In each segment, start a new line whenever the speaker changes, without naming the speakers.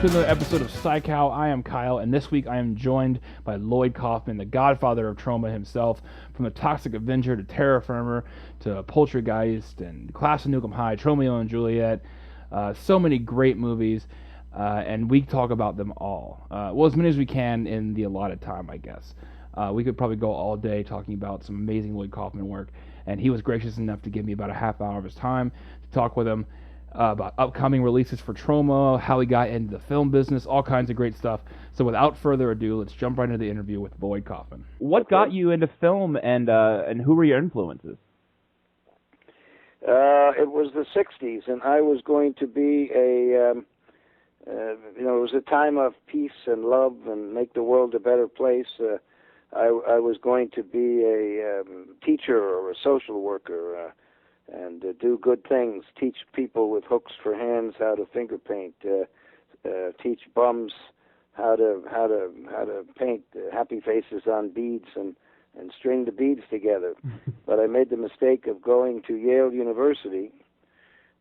to another episode of PSYCOW. I am Kyle, and this week I am joined by Lloyd Kaufman, the godfather of Troma himself, from the Toxic Avenger to Terra Firma to Poultrygeist and Class of Nuke Em High, Tromeo and Juliet. So many great movies, and we talk about them all. Well, as many as we can in the allotted time, I guess. We could probably go all day talking about some amazing Lloyd Kaufman work, and he was gracious enough to give me about a half hour of his time to talk with him about upcoming releases for Troma, how he got into the film business, all kinds of great stuff. So without further ado, let's jump right into the interview with Lloyd Kaufman. What got you into film, and who were your influences?
It was the 60s, and I was going to be it was a time of peace and love and make the world a better place. I was going to be a teacher or a social worker, and do good things, teach people with hooks for hands how to finger paint, teach bums how to paint happy faces on beads and string the beads together. But I made the mistake of going to Yale University,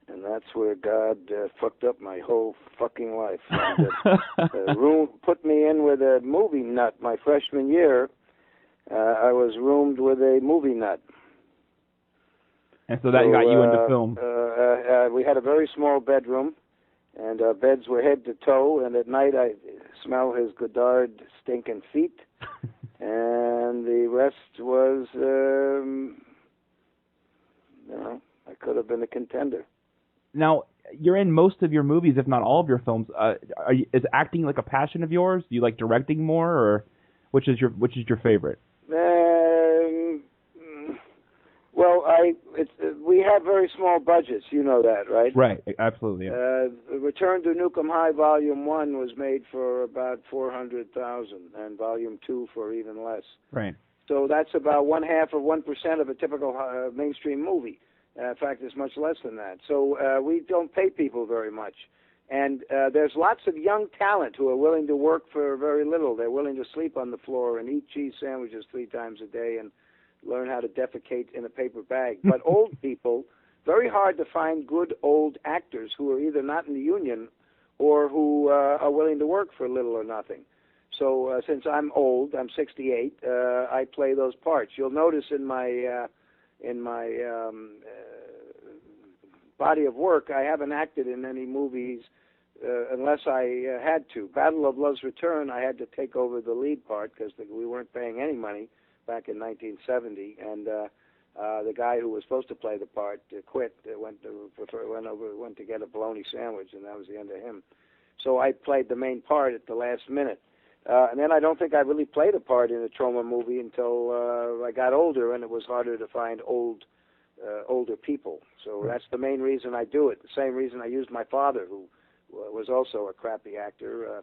and that's where God fucked up my whole fucking life. And, put me in with a movie nut my freshman year. I was roomed with a movie nut.
And so that got you into film.
We had a very small bedroom, and our beds were head to toe, and at night I smell his Godard stinking feet, and the rest was, I could have been a contender.
Now, you're in most of your movies, if not all of your films. Is acting like a passion of yours? Do you like directing more, or which is your favorite?
Well, we have very small budgets. You know that, right?
Right, absolutely. Yeah.
Return to Nuke Em High Volume 1 was made for about $400,000, and Volume 2 for even less.
Right.
So that's about 0.5% of a typical mainstream movie. In fact, it's much less than that. So we don't pay people very much. And there's lots of young talent who are willing to work for very little. They're willing to sleep on the floor and eat cheese sandwiches 3 times a day and learn how to defecate in a paper bag. But old people, very hard to find good old actors who are either not in the union or who are willing to work for little or nothing. So since I'm old, I'm 68, I play those parts. You'll notice in my body of work, I haven't acted in any movies unless I had to. Battle of Love's Return, I had to take over the lead part because we weren't paying any money back in 1970, and the guy who was supposed to play the part quit, went to get a bologna sandwich, and that was the end of him. So I played the main part at the last minute. And then I don't think I really played a part in a Troma movie until I got older, and it was harder to find older people. So that's the main reason I do it. The same reason I used my father, who was also a crappy actor.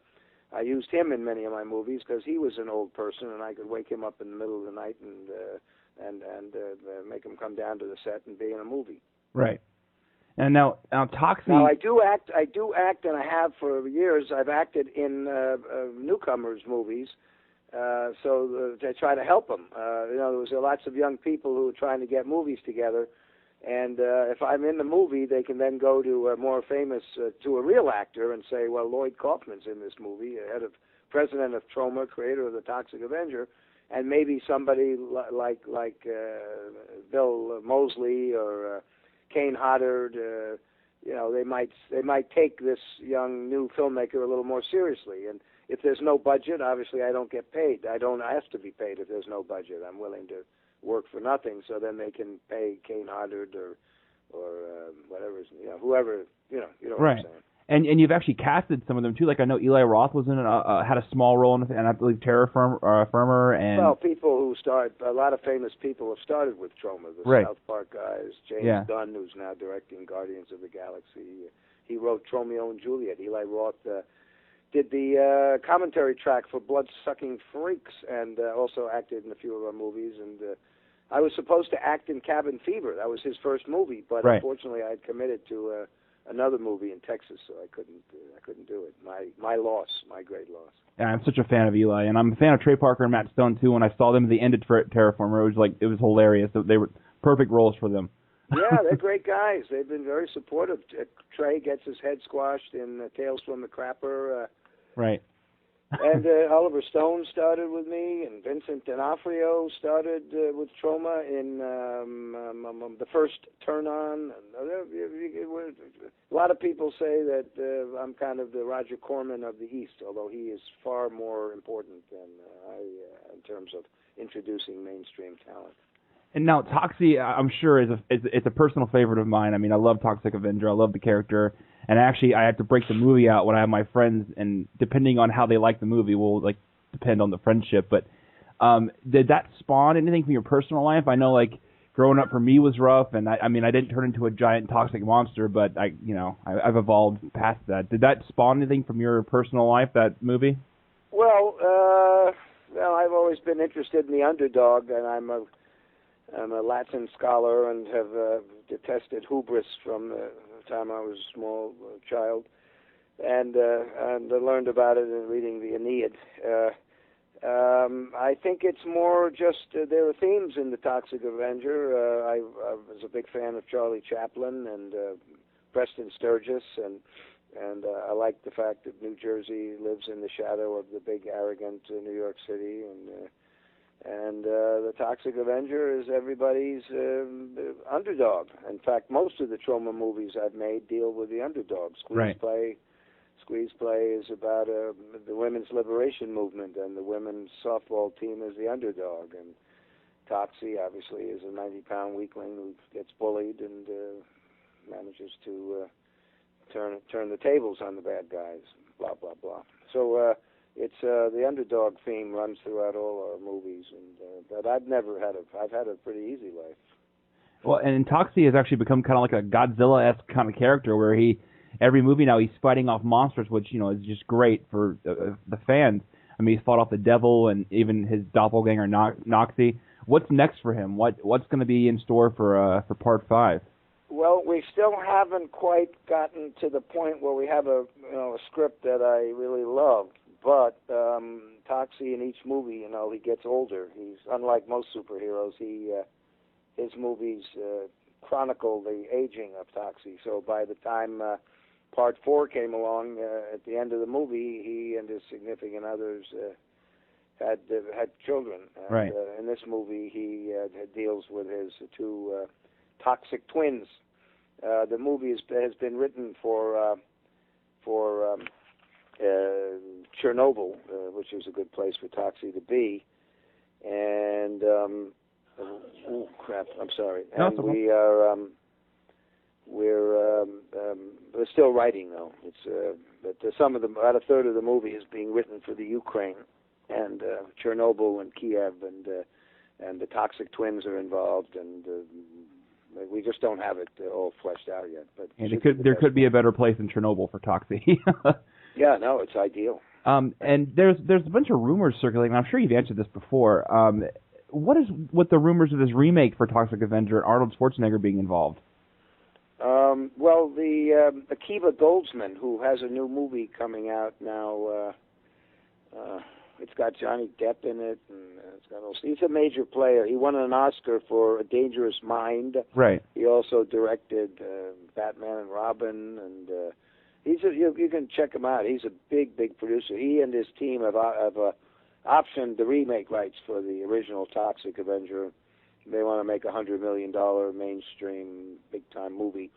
I used him in many of my movies because he was an old person, and I could wake him up in the middle of the night and make him come down to the set and be in a movie.
Right. And now Toxic.
Now I do act, and I have for years. I've acted in newcomers' movies, so to try to help them. There was lots of young people who were trying to get movies together. And if I'm in the movie, they can then go to a more famous, to a real actor and say, well, Lloyd Kaufman's in this movie, president of Troma, creator of the Toxic Avenger, and maybe somebody like Bill Moseley or Kane Hodder, they might take this young new filmmaker a little more seriously. And if there's no budget, obviously I don't get paid. I don't ask to be paid if there's no budget. I'm willing to work for nothing, so then they can pay Kane Hodder or whatever, whoever, you know what
right.
I'm saying.
And you've actually casted some of them too. Like I know Eli Roth was in it, had a small role in it, and I believe Terra Firma and.
Well, people who a lot of famous people have started with Troma. The
right.
South Park guys, James Gunn, who's now directing Guardians of the Galaxy. He wrote Tromeo and Juliet. Eli Roth did the commentary track for Blood-Sucking Freaks, and also acted in a few of our movies. And I was supposed to act in Cabin Fever. That was his first movie, but unfortunately I had committed to another movie in Texas, so I couldn't do it. My loss, my great loss.
Yeah, I'm such a fan of Eli, and I'm a fan of Trey Parker and Matt Stone too. When I saw them at the end of Terra Firma, it was hilarious. They were perfect roles for them.
Yeah, they're great guys. They've been very supportive. Trey gets his head squashed in Tales from the Crapper.
Right.
And Oliver Stone started with me, and Vincent D'Onofrio started with Troma in the first Turn On. A lot of people say that I'm kind of the Roger Corman of the East, although he is far more important than I in terms of introducing mainstream talent.
And now, Toxie, I'm sure, is a personal favorite of mine. I mean, I love Toxic Avenger. I love the character. And actually, I have to break the movie out when I have my friends, and depending on how they like the movie will depend on the friendship. But did that spawn anything from your personal life? I know, growing up for me was rough, and I mean, I didn't turn into a giant toxic monster, but I've evolved past that. Did that spawn anything from your personal life, that movie?
Well, I've always been interested in the underdog, and I'm a Latin scholar and have detested hubris from the time I was a small child, and I learned about it in reading the Aeneid. I think it's more just there are themes in the Toxic Avenger. I was a big fan of Charlie Chaplin and Preston Sturgis, and I like the fact that New Jersey lives in the shadow of the big, arrogant New York City, and the Toxic Avenger is everybody's underdog. In fact, most of the Troma movies I've made deal with the underdog. Squeeze Play is about the women's liberation movement, and the women's softball team is the underdog. And Toxie, obviously, is a 90-pound weakling who gets bullied and manages to turn the tables on the bad guys, blah, blah, blah. So it's the underdog theme runs throughout all our movies, and but I've had a pretty easy life.
Well, and Toxie has actually become kind of like a Godzilla-esque kind of character, where every movie now he's fighting off monsters, which is just great for the fans. I mean, he's fought off the devil and even his doppelganger Noxie. What's next for him? What's going to be in store for Part 5?
Well, we still haven't quite gotten to the point where we have a script that I really love. But Toxie in each movie, he gets older. He's unlike most superheroes. His movies chronicle the aging of Toxie. So by the time Part 4 came along, at the end of the movie, he and his significant others had children. And,
right.
In this movie, he deals with his two toxic twins. The movie has been written for Chernobyl, which is a good place for Toxie to be, and oh crap, I'm sorry. And we're still writing though. It's but about a third of the movie is being written for the Ukraine, and Chernobyl and Kiev, and the toxic twins are involved, and we just don't have it all fleshed out yet. But
there could be a better place than Chernobyl for Toxie.
Yeah, no, it's ideal.
And there's a bunch of rumors circulating. I'm sure you've answered this before. What is with the rumors of this remake for Toxic Avenger and Arnold Schwarzenegger being involved?
Well, the Akiva Goldsman, who has a new movie coming out now, it's got Johnny Depp in it, and he's a major player. He won an Oscar for A Dangerous Mind. Right. He also directed Batman and Robin, and you can check him out. He's a big producer. He and his team have optioned the remake rights for the original Toxic Avenger. They want to make a $100 million mainstream big-time movie.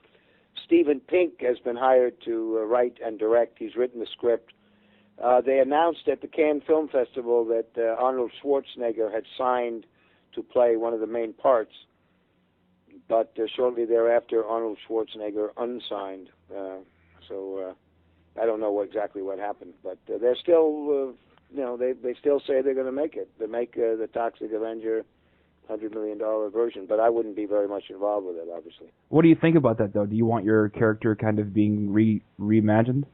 Stephen Pink has been hired to write and direct. He's written the script. They announced at the Cannes Film Festival that Arnold Schwarzenegger had signed to play one of the main parts, but shortly thereafter, Arnold Schwarzenegger unsigned. So I don't know exactly what happened, but they're still, they still say they're going to make it. They make the Toxic Avenger $100 million version, but I wouldn't be very much involved with it, obviously.
What do you think about that, though? Do you want your character kind of being reimagined?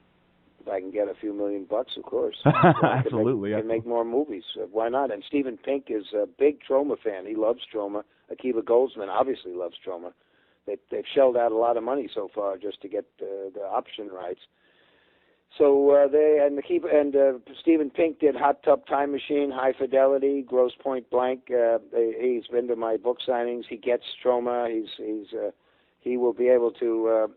If I can get a few $1 million, of course.
Absolutely.
I can make more movies. Why not? And Stephen Pink is a big Troma fan. He loves Troma. Akiva Goldsman obviously loves Troma. They've shelled out a lot of money so far just to get the option rights. So Stephen Pink did Hot Tub Time Machine, High Fidelity, Grosse Point Blank. He's been to my book signings. He gets Troma. He's he will be able to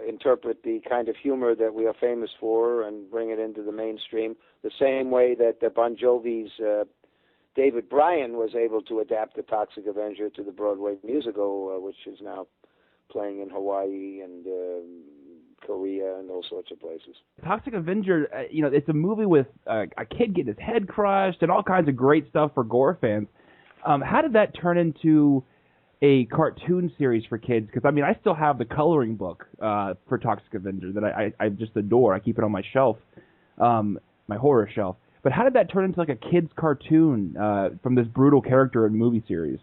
interpret the kind of humor that we are famous for and bring it into the mainstream, the same way that Bon Jovi's David Bryan was able to adapt the Toxic Avenger to the Broadway musical, which is now playing in Hawaii and Korea and all sorts of places.
Toxic Avenger, it's a movie with a kid getting his head crushed and all kinds of great stuff for gore fans. How did that turn into a cartoon series for kids? Because, I still have the coloring book for Toxic Avenger that I just adore. I keep it on my shelf, my horror shelf. But how did that turn into like a kid's cartoon from this brutal character in movie series?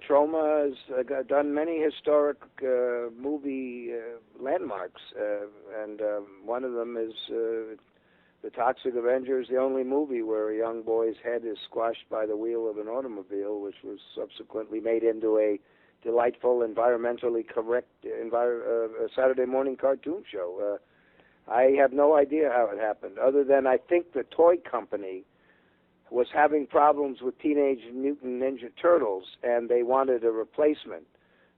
Troma has done many historic movie landmarks, and one of them is the Toxic Avenger is the only movie where a young boy's head is squashed by the wheel of an automobile, which was subsequently made into a delightful, environmentally correct Saturday morning cartoon show. I have no idea how it happened, other than I think the toy company was having problems with Teenage Mutant Ninja Turtles, and they wanted a replacement,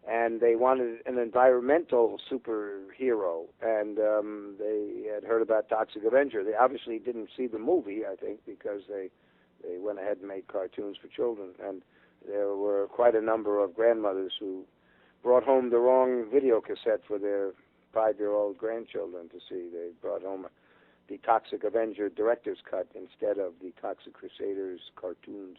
and they wanted an environmental superhero, and they had heard about Toxic Avenger. They obviously didn't see the movie, I think, because they went ahead and made cartoons for children, and there were quite a number of grandmothers who brought home the wrong video cassette for their 5-year-old grandchildren to see. They brought home the Toxic Avenger director's cut instead of the Toxic Crusaders cartoons.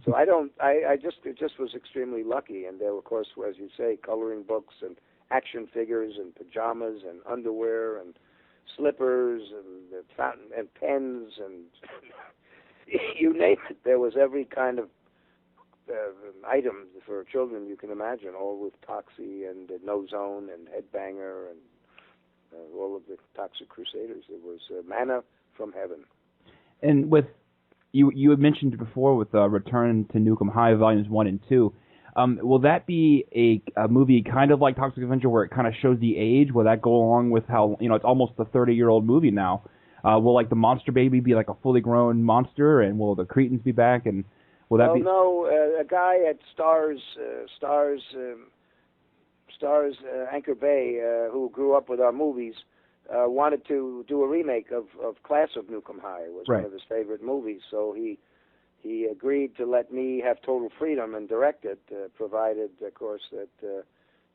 So it just was extremely lucky. And there were, of course, as you say, coloring books and action figures and pajamas and underwear and slippers and fountain and pens and you name it. There was every kind of item for children you can imagine, all with Toxie and No Zone and Headbanger and all of the Toxic Crusaders. It was manna from heaven.
And with you had mentioned before with Return to Nuke Em High Volumes 1 and 2, will that be a movie kind of like Toxic Avenger where it kind of shows the age? Will that go along with how, it's almost a 30-year-old movie now? Will like the monster baby be like a fully grown monster, and will the Cretans be back? And will that be?
No, a guy at Stars Anchor Bay, who grew up with our movies, wanted to do a remake of Class of Nuke 'Em High. It was
right.
One of his favorite movies, so he agreed to let me have total freedom and direct it, provided, of course, that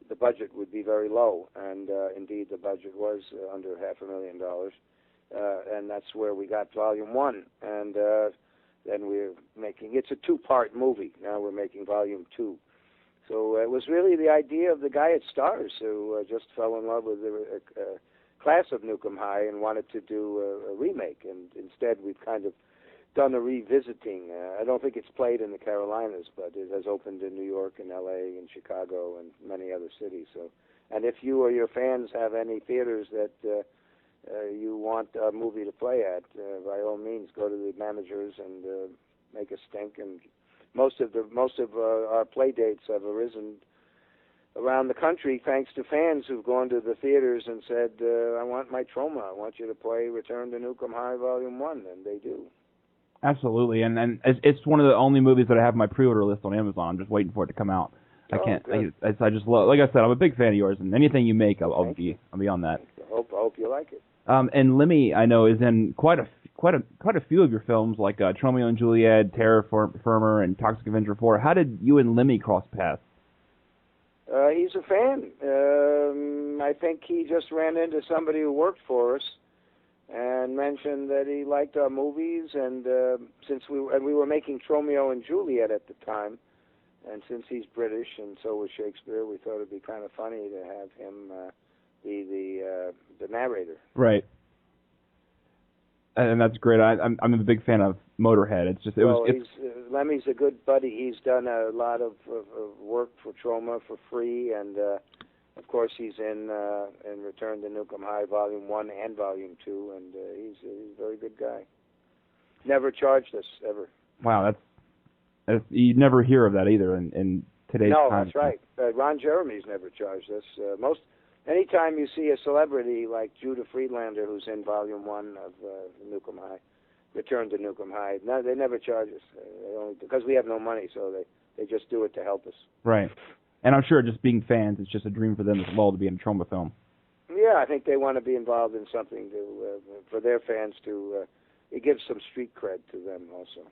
the budget would be very low. And indeed, the budget was under $500,000, and that's where we got Volume 1. And then we're making, it's a 2-part movie. Now we're making Volume 2. So it was really the idea of the guy at Stars who just fell in love with the Class of Nuke 'Em High and wanted to do a remake. And instead, we've kind of done a revisiting. I don't think it's played in the Carolinas, but it has opened in New York and L.A. and Chicago and many other cities. So, and if you or your fans have any theaters that you want a movie to play at, by all means, go to the managers and make a stink. And most of our play dates have arisen around the country thanks to fans who've gone to the theaters and said, I want my Troma. I want you to play Return to Nuke 'Em High Volume 1, and they do.
Absolutely, and it's one of the only movies that I have on my pre-order list on Amazon. I'm just waiting for it to come out. I just love, like I said, I'm a big fan of yours, and anything you make, I'll be on that.
I hope you like it.
And Lemmy, I know, is in quite a few of your films, like Tromeo and Juliet, Terror Firmer, and Toxic Avenger 4. How did you and Lemmy cross paths?
He's a fan. I think he just ran into somebody who worked for us and mentioned that he liked our movies, and since we were making Tromeo and Juliet at the time, and since he's British and so was Shakespeare, we thought it'd be kind of funny to have him be the narrator.
Right. And that's great. I'm a big fan of Motorhead.
Lemmy's a good buddy. He's done a lot of work for Troma for free, and of course he's in Return to Nuke 'Em High Volume 1 and Volume 2, and he's a very good guy. Never charged us ever.
Wow, that's you never hear of that either in today's time.
No, that's right. Ron Jeremy's never charged us. Anytime you see a celebrity like Judah Friedlander, who's in Volume 1 of Nuke 'Em High, Return to Nuke 'Em High, no, they never charge us. Because we have no money, so they just do it to help us.
Right. And I'm sure just being fans, it's just a dream for them as well to be in a Troma film.
Yeah, I think they want to be involved in something for their fans to. It gives some street cred to them also.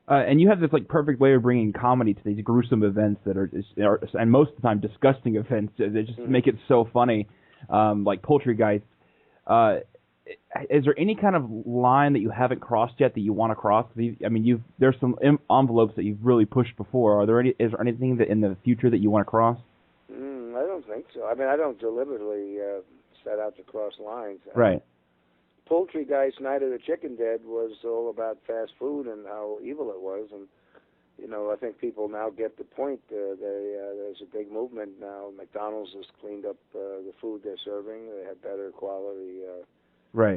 And you have this like perfect way of bringing comedy to these gruesome events that are and most of the time disgusting events. They just make it so funny, like Poultrygeist. Is there any kind of line that you haven't crossed yet that you want to cross? I mean, there's some envelopes that you've really pushed before. Is there anything that in the future that you want to cross?
I don't think so. I mean, I don't deliberately set out to cross lines.
Right.
Poultrygeist, Night of the Chicken Dead was all about fast food and how evil it was, and I think people now get the point. There's a big movement now. McDonald's has cleaned up the food they're serving. They have better quality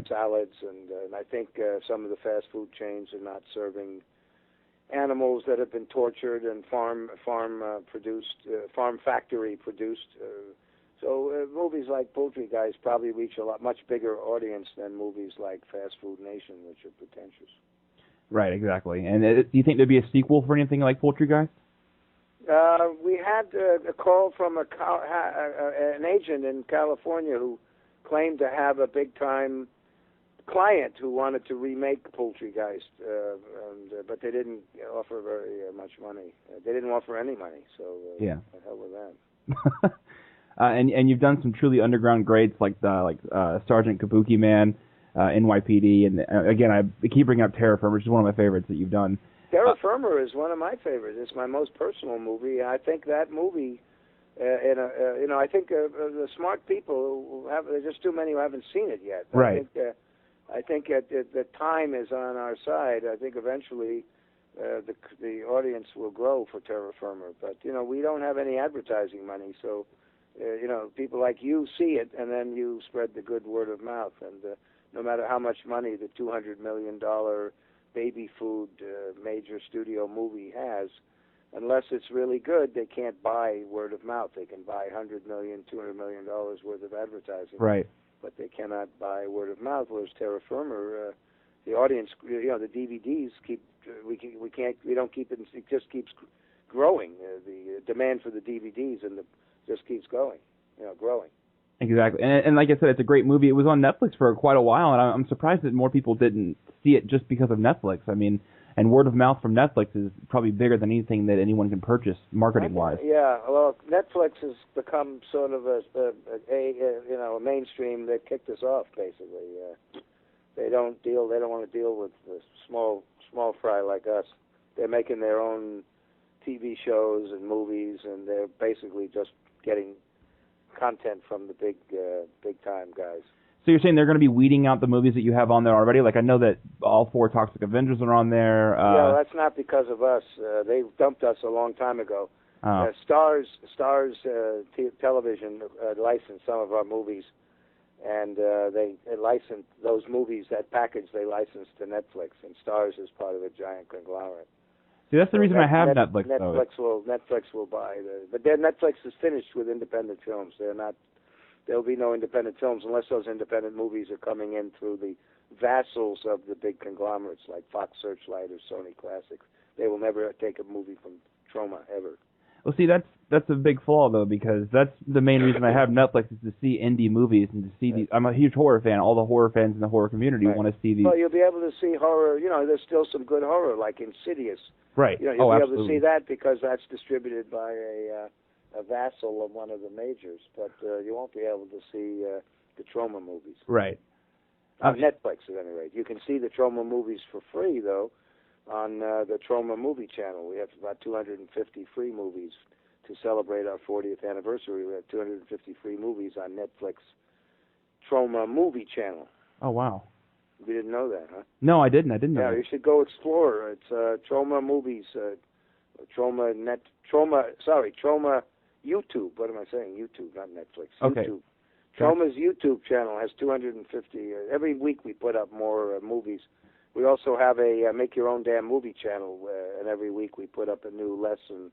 salads, and I think some of the fast food chains are not serving animals that have been tortured and farm factory produced. So movies like Poultrygeist probably reach a much bigger audience than movies like Fast Food Nation, which are pretentious.
Right, exactly. And do you think there'd be a sequel for anything like Poultrygeist?
We had a call from an agent in California who claimed to have a big-time client who wanted to remake Poultrygeist, but they didn't offer very much money. They didn't offer any money, so
yeah.
The hell with that.
And you've done some truly underground greats like Sergeant Kabukiman NYPD, and again I keep bringing up Terror Firmer, which is one of my favorites that you've done.
Terror Firmer is one of my favorites. It's my most personal movie. I think that movie, I think the smart people there's just too many who haven't seen it yet.
Right.
I think the time is on our side. I think eventually the audience will grow for Terror Firmer, but we don't have any advertising money, so. People like you see it, and then you spread the good word of mouth. And no matter how much money the $200 million baby food major studio movie has, unless it's really good, they can't buy word of mouth. They can buy $100 million, $200 million worth of advertising.
Right.
But they cannot buy word of mouth. Whereas Terra Firma, the audience, the DVDs we don't keep it. It just keeps growing. The demand for the DVDs just keeps going, growing.
Exactly, and like I said, it's a great movie. It was on Netflix for quite a while, and I'm surprised that more people didn't see it just because of Netflix. I mean, and word of mouth from Netflix is probably bigger than anything that anyone can purchase marketing-wise.
Yeah, well, Netflix has become sort of a mainstream. They kicked us off basically. They don't want to deal with the small fry like us. They're making their own TV shows and movies, and they're basically just getting content from the big time guys.
So you're saying they're going to be weeding out the movies that you have on there already? Like I know that all 4 Toxic Avengers are on there.
Yeah, that's not because of us. They dumped us a long time ago. Stars Television licensed some of our movies, and they licensed those movies, that package they licensed to Netflix, and Stars is part of a giant conglomerate.
See, that's the reason I have Netflix.
Netflix will buy, but their Netflix is finished with independent films. There'll be no independent films unless those independent movies are coming in through the vassals of the big conglomerates like Fox Searchlight or Sony Classics. They will never take a movie from Troma ever.
Well, see, that's a big flaw though, because that's the main reason I have Netflix is to see indie movies and to see these. I'm a huge horror fan. All the horror fans in the horror community want to see these.
Well, you'll be able to see horror. There's still some good horror like Insidious.
Right.
You'll be able to see that because that's distributed by a vassal of one of the majors, but you won't be able to see the Troma movies.
Right.
On Netflix, at any rate. You can see the Troma movies for free, though, on the Troma movie channel. We have about 250 free movies to celebrate our 40th anniversary. We have 250 free movies on Netflix Troma movie channel.
Oh, wow.
You didn't know that, huh?
No, I didn't. Know
that. You should go explore. It's Troma movies, Troma YouTube. What am I saying? YouTube, not Netflix.
Okay.
YouTube. Troma's YouTube channel has 250. Every week we put up more movies. We also have a Make Your Own Damn Movie channel, and every week we put up a new lesson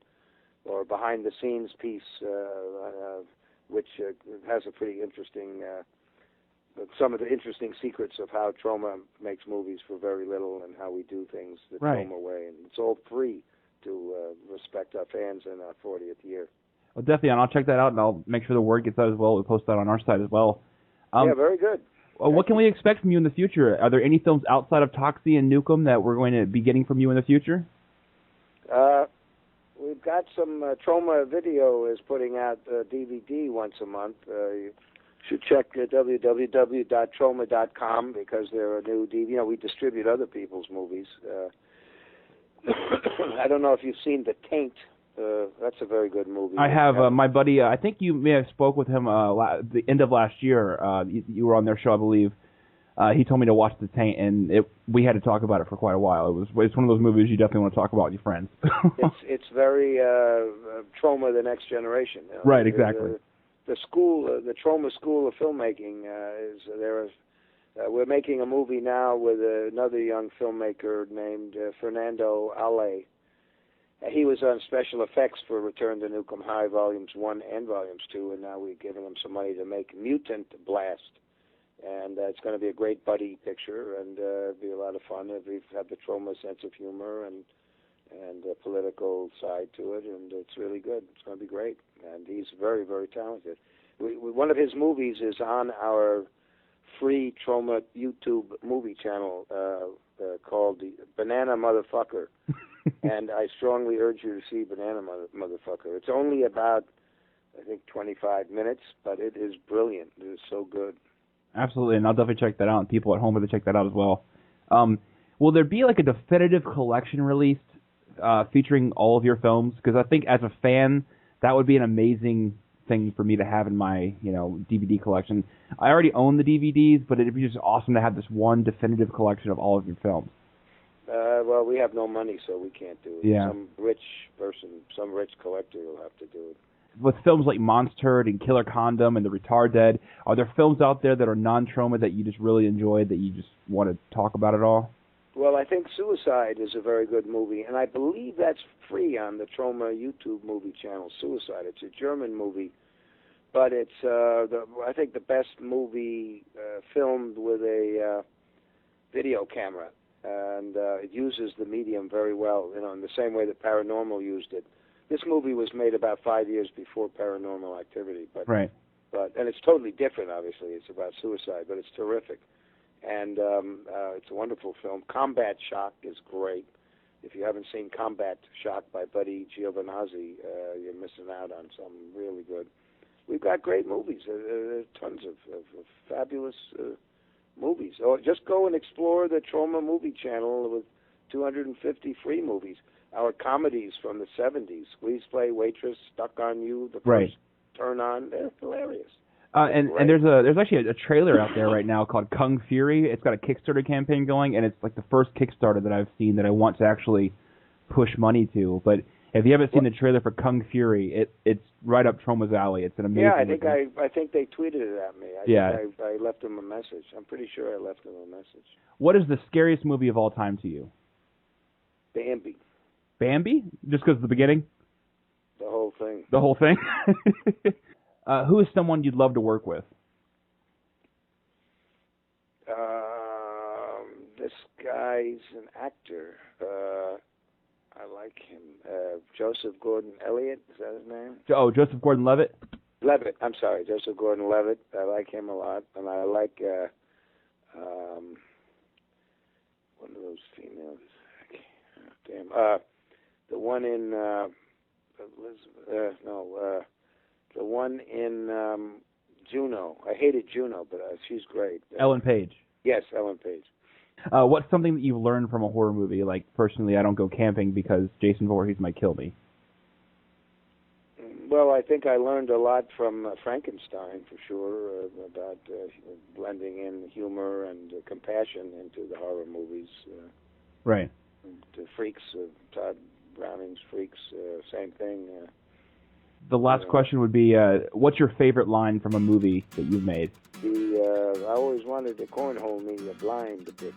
or behind-the-scenes piece, which has a pretty interesting, some of the interesting secrets of how Troma makes movies for very little and how we do things the Troma way. And it's all free to respect our fans in our 40th year.
Well, definitely, and I'll check that out, and I'll make sure the word gets out as well. We'll post that on our site as well.
Yeah, very good.
What can we expect from you in the future? Are there any films outside of Toxie and Nuke Em that we're going to be getting from you in the future?
We've got some Troma Video is putting out DVD once a month. You should check www.troma.com because there are new DVD. You know, we distribute other people's movies. I don't know if you've seen The Taint. That's a very good movie.
I have. My buddy, I think you may have spoke with him the end of last year. You were on their show, I believe. He told me to watch The Taint, and we had to talk about it for quite a while. It's one of those movies you definitely want to talk about with your friends.
It's very Troma, the next generation. You know?
Right, exactly.
The Troma School of Filmmaking is there. We're making a movie now with another young filmmaker named Fernando Ale. He was on special effects for Return to Nuke Em High Volumes 1 and Volumes 2, and now we're giving him some money to make Mutant Blast. And it's going to be a great buddy picture, and it'll be a lot of fun. We've had the Troma sense of humor and a political side to it, and it's really good. It's going to be great. And he's very, very talented. One of his movies is on our free Troma YouTube movie channel called the Banana Motherfucker. And I strongly urge you to see Banana Motherfucker. It's only about, I think, 25 minutes, but it is brilliant. It is so good.
Absolutely, and I'll definitely check that out, and people at home will check that out as well. Will there be like a definitive collection released featuring all of your films? Because I think as a fan, that would be an amazing thing for me to have in my DVD collection. I already own the DVDs, but it'd be just awesome to have this one definitive collection of all of your films.
Well, we have no money, so we can't do it.
Yeah.
Some rich person, some rich collector will have to do it.
With films like Monster and Killer Condom and The Retard Dead, are there films out there that are non-Troma that you just really enjoyed that you just want to talk about at all?
Well, I think Suicide is a very good movie, and I believe that's free on the Troma YouTube movie channel, Suicide. It's a German movie, but it's, I think, the best movie filmed with a video camera. And it uses the medium very well, in the same way that Paranormal used it. This movie was made about 5 years before Paranormal Activity, but and it's totally different. Obviously, it's about suicide, but it's terrific, and it's a wonderful film. Combat Shock is great. If you haven't seen Combat Shock by Buddy Giovinazzi, you're missing out on something really good. We've got great movies. Tons of fabulous movies. Or just go and explore the Troma movie channel with 250 free movies. Our comedies from the 70s, Squeeze Play, Waitress, Stuck on You, The First Turn On, they're hilarious.
And there's actually a trailer out there right now called Kung Fury. It's got a Kickstarter campaign going, and it's like the first Kickstarter that I've seen that I want to actually push money to. But if you haven't seen the trailer for Kung Fury, it's right up Troma's alley. It's an amazing.
Yeah, I think they tweeted it at me. I left them a message. I'm pretty sure I left them a message.
What is the scariest movie of all time to you?
Bambi.
Bambi? Just because of the beginning?
The whole thing.
The whole thing? Who is someone you'd love to work with?
This guy's an actor. I like him. Joseph Gordon-Levitt, is that his name?
Joseph Gordon-Levitt?
Levitt, I'm sorry, Joseph Gordon-Levitt. I like him a lot, and I like one of those females. The one in the one in Juno. I hated Juno, but she's great.
Ellen Page.
Yes, Ellen Page.
What's something that you've learned from a horror movie? Like, personally, I don't go camping because Jason Voorhees might kill me.
Well, I think I learned a lot from Frankenstein, for sure, about blending in humor and compassion into the horror movies.
Right.
The Freaks, Todd Browning's Freaks, same thing.
The last question would be, what's your favorite line from a movie that you've made?
I always wanted to cornhole me, a blind bitch.